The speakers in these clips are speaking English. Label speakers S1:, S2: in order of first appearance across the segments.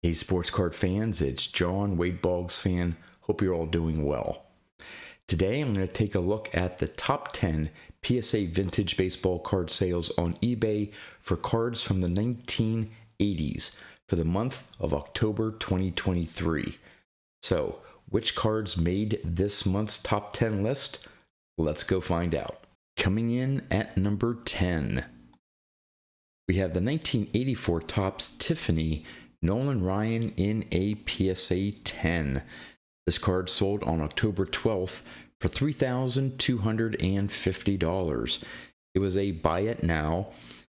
S1: Hey sports card fans, it's John, Wade Boggs fan. Hope you're all doing well. Today I'm going to take a look at the top 10 PSA vintage baseball card sales on eBay for cards from the 1980s for the month of October 2023. So, which cards made this month's top 10 list? Let's go find out. Coming in at number 10, we have the 1984 Topps Tiffany Nolan Ryan in a PSA 10. This card sold on October 12th for $3,250. It was a buy it now.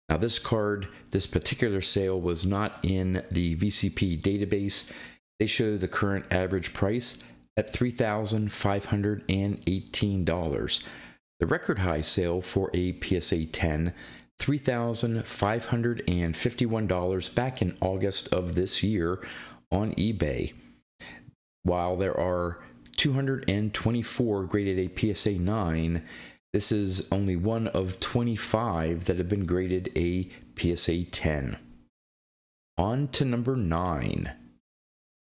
S1: Now this particular sale was not in the VCP database. They show the current average price at $3,518. The record high sale for a PSA 10, $3,551 back in August of this year on eBay. While there are 224 graded a PSA 9, this is only one of 25 that have been graded a PSA 10. On to number 9.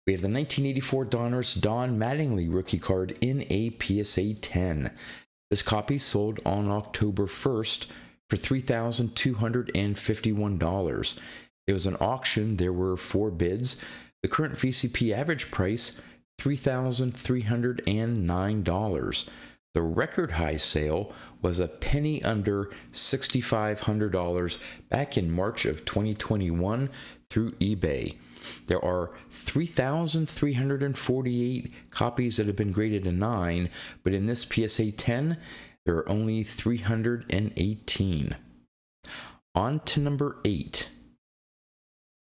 S1: We have the 1984 Donruss Don Mattingly rookie card in a PSA 10. This copy sold on October 1st for $3,251. It was an auction. There were 4 bids. The current VCP average price, $3,309. The record high sale was a penny under $6,500 back in March of 2021 through eBay. There are 3,348 copies that have been graded a 9, but in this PSA 10, there are only 318. On to number 8.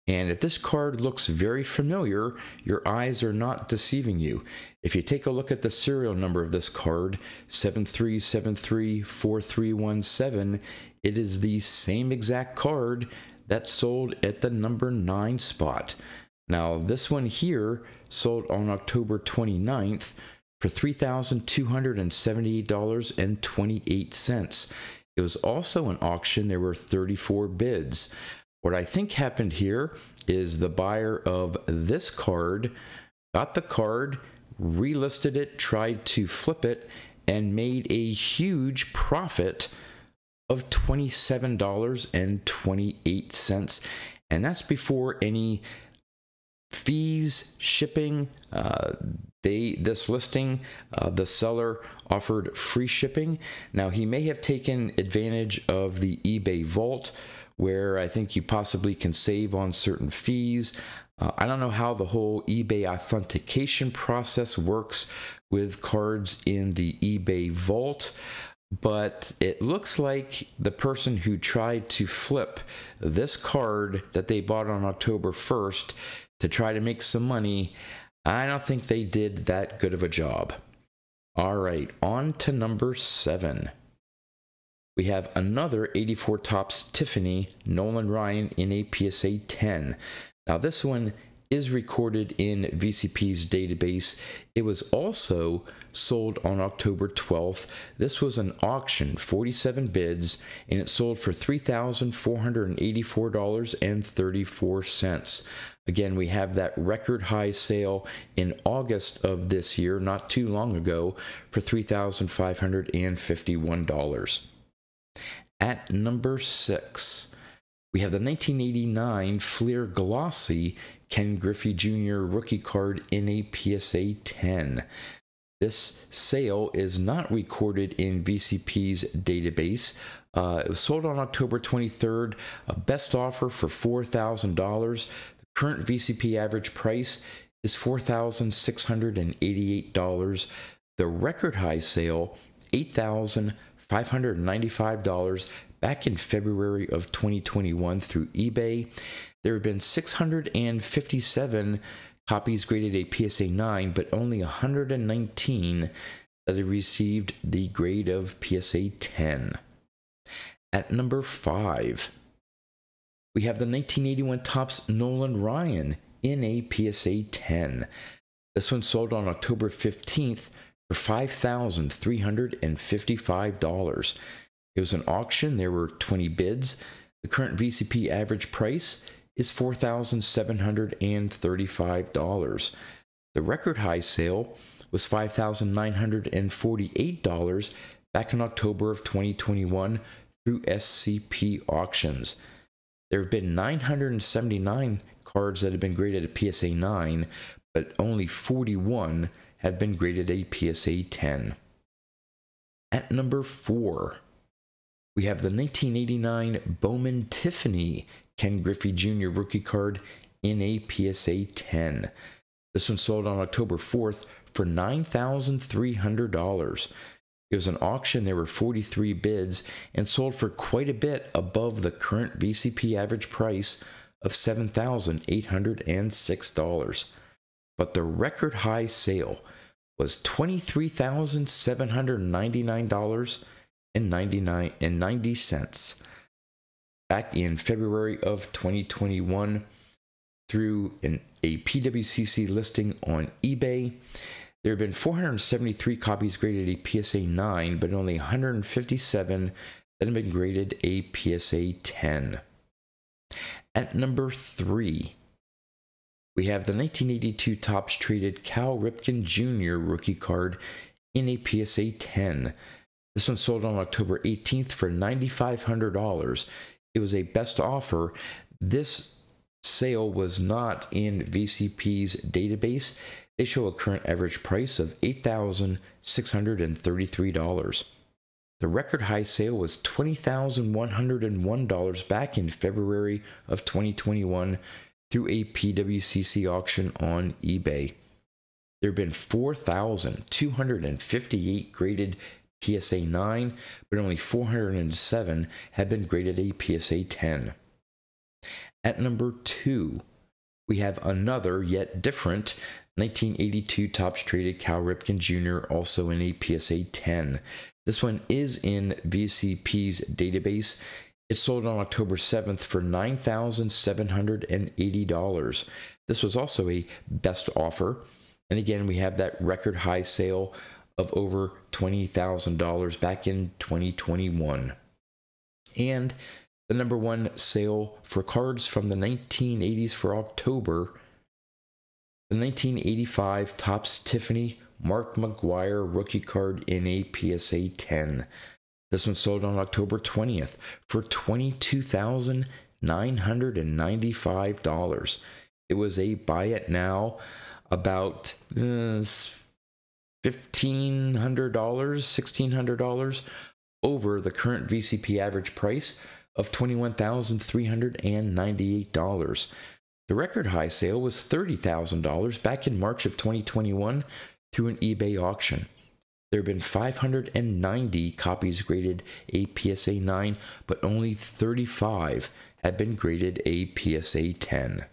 S1: And if this card looks very familiar, your eyes are not deceiving you. If you take a look at the serial number of this card, 73734317, it is the same exact card that sold at the number 9 spot. Now, this one here sold on October 29th for $3,278.28. It was also an auction. There were 34 bids. What I think happened here is the buyer of this card got the card, relisted it, tried to flip it, and made a huge profit of $27.28. And that's before any fees, shipping. This listing, the seller offered free shipping. Now, he may have taken advantage of the eBay vault, where I think you possibly can save on certain fees. I don't know how the whole eBay authentication process works with cards in the eBay vault, but it looks like the person who tried to flip this card that they bought on October 1st to try to make some money, I don't think they did that good of a job. All right, on to number 7. We have another 84 Topps Tiffany Nolan Ryan in a PSA 10. Now this one is recorded in VCP's database. It was also sold on October 12th. This was an auction, 47 bids, and it sold for $3,484.34. Again, we have that record high sale in August of this year, not too long ago, for $3,551. At number 6, we have the 1989 Fleer Glossy Ken Griffey Jr. rookie card in a PSA 10. This sale is not recorded in VCP's database. It was sold on October 23rd, a best offer for $4,000. The current VCP average price is $4,688. The record high sale, $8,595 back in February of 2021 through eBay. There have been 657 copies graded a PSA 9, but only 119 that have received the grade of PSA 10. At number 5, we have the 1981 Topps Nolan Ryan in a PSA 10. This one sold on October 15th for $5,355. It was an auction. There were 20 bids. The current VCP average price is $4,735. The record high sale was $5,948 back in October of 2021 through SCP auctions. There have been 979 cards that have been graded a PSA 9, but only 41 have been graded a PSA 10. At number 4, we have the 1989 Bowman Tiffany Ken Griffey Jr. rookie card in a PSA 10. This one sold on October 4th for $9,300. It was an auction. There were 43 bids and sold for quite a bit above the current VCP average price of $7,806. But the record high sale was $23,799.90 back in February of 2021 through a PWCC listing on eBay. There have been 473 copies graded a PSA 9, but only 157 that have been graded a PSA 10. At number 3, we have the 1982 Topps Traded Cal Ripken Jr. rookie card in a PSA 10. This one sold on October 18th for $9,500. It was a best offer. This sale was not in VCP's database. They show a current average price of $8,633. The record high sale was $20,101 back in February of 2021 through a PWCC auction on eBay. There have been 4,258 graded PSA 9, but only 407 have been graded a PSA 10. At number 2, we have another yet different 1982 Topps Traded Cal Ripken Jr. also in a PSA 10. This one is in VCP's database. It sold on October 7th for $9,780. This was also a best offer. And again, we have that record high sale of over $20,000 back in 2021. And the number 1 sale for cards from the 1980s for October, the 1985 Topps Tiffany Mark McGwire rookie card in a PSA 10. This one sold on October 20th for $22,995. It was a buy it now, about $1,500, over the current VCP average price of $21,398. The record high sale was $30,000 back in March of 2021 through an eBay auction. There have been 590 copies graded a PSA 9, but only 35 have been graded a PSA 10.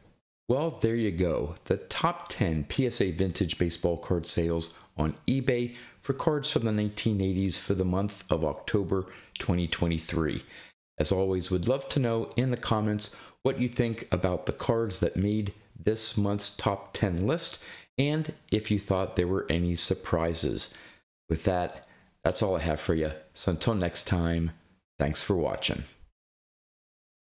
S1: Well, there you go. The top 10 PSA vintage baseball card sales on eBay for cards from the 1980s for the month of October 2023. As always, would love to know in the comments what you think about the cards that made this month's top 10 list, and if you thought there were any surprises. With that, that's all I have for you. So until next time, thanks for watching.